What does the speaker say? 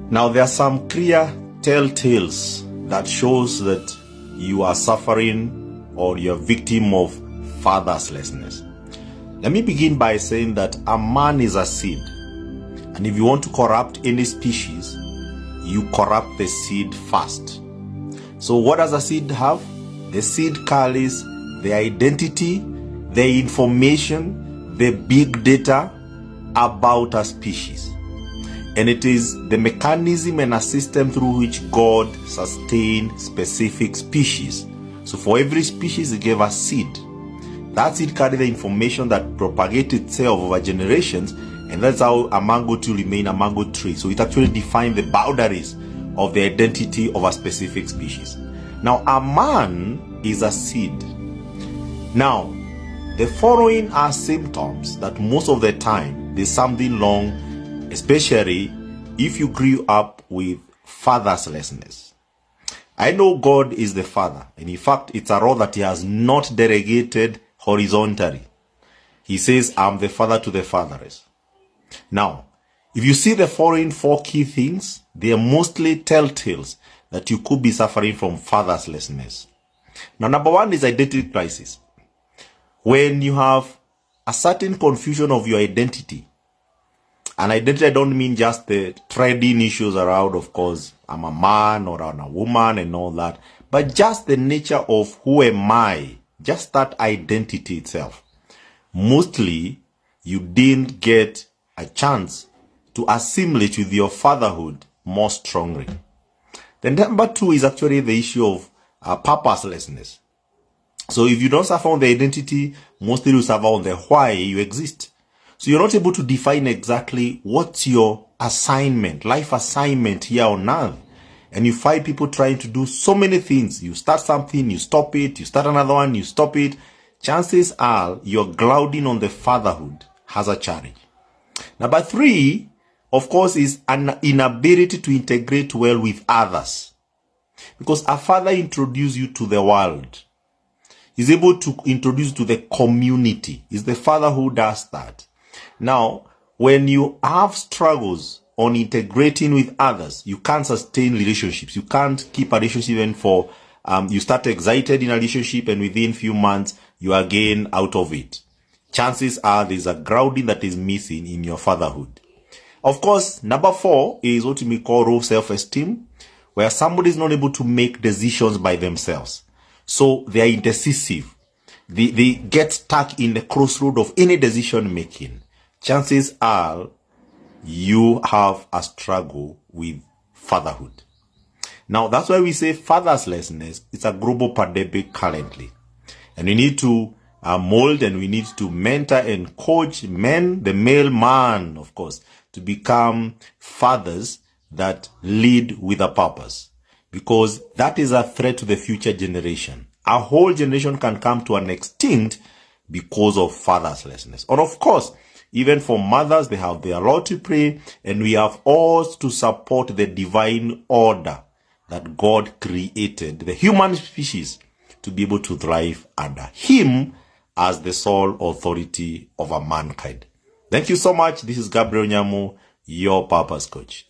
Now, there are some clear telltales that shows that you are suffering or you're a victim of fatherlessness. Let me begin by saying that a man is a seed. And if you want to corrupt any species, you corrupt the seed first. So what does a seed have? The seed carries the identity, the information, the big data about a species. And it is the mechanism and a system through which God sustained specific species. So for every species, He gave a seed. That seed carried the information that propagates itself over generations, and that's how a mango tree remains a mango tree. So it actually defines the boundaries of the identity of a specific species. Now, a man is a seed. Now, the following are symptoms that most of the time there's something wrong, especially if you grew up with fatherlessness. I know God is the Father, and in fact, it's a role that He has not delegated horizontally. He says, I'm the father to the fatherless. Now, if you see the following four key things, they are mostly telltales that you could be suffering from fatherlessness. Now, number one is identity crisis. When you have a certain confusion of your identity, and identity, I don't mean just the trading issues around, of course, I'm a man or I'm a woman and all that, but just the nature of who am I, just that identity itself. Mostly, you didn't get a chance to assimilate with your fatherhood more strongly. Then number two is actually the issue of purposelessness. So if you don't suffer on the identity, mostly you suffer on the why you exist. So you're not able to define exactly what's your assignment, life assignment here on earth. And you find people trying to do so many things. You start something, you stop it, you start another one, you stop it. Chances are you're clouding on the fatherhood has a challenge. Number three, of course, is an inability to integrate well with others. Because a father introduces you to the world. He's able to introduce you to the community. It's the father who does that. Now, when you have struggles on integrating with others, you can't sustain relationships. You can't keep a relationship even for, you start excited in a relationship and within few months, you are again out of it. Chances are there's a grounding that is missing in your fatherhood. Of course, number four is what we call low self-esteem, where somebody is not able to make decisions by themselves. So they are indecisive. They get stuck in the crossroad of any decision making. Chances are you have a struggle with fatherhood. Now, that's why we say fatherlessness is a global pandemic currently. And we need to mold and we need to mentor and coach men, the male man, of course, to become fathers that lead with a purpose. Because that is a threat to the future generation. A whole generation can come to an extinct because of fatherlessness. Or of course, even for mothers, they have their role to play, and we have all to support the divine order that God created, the human species, to be able to thrive under Him as the sole authority over mankind. Thank you so much. This is Gabriel Nyamu, your purpose coach.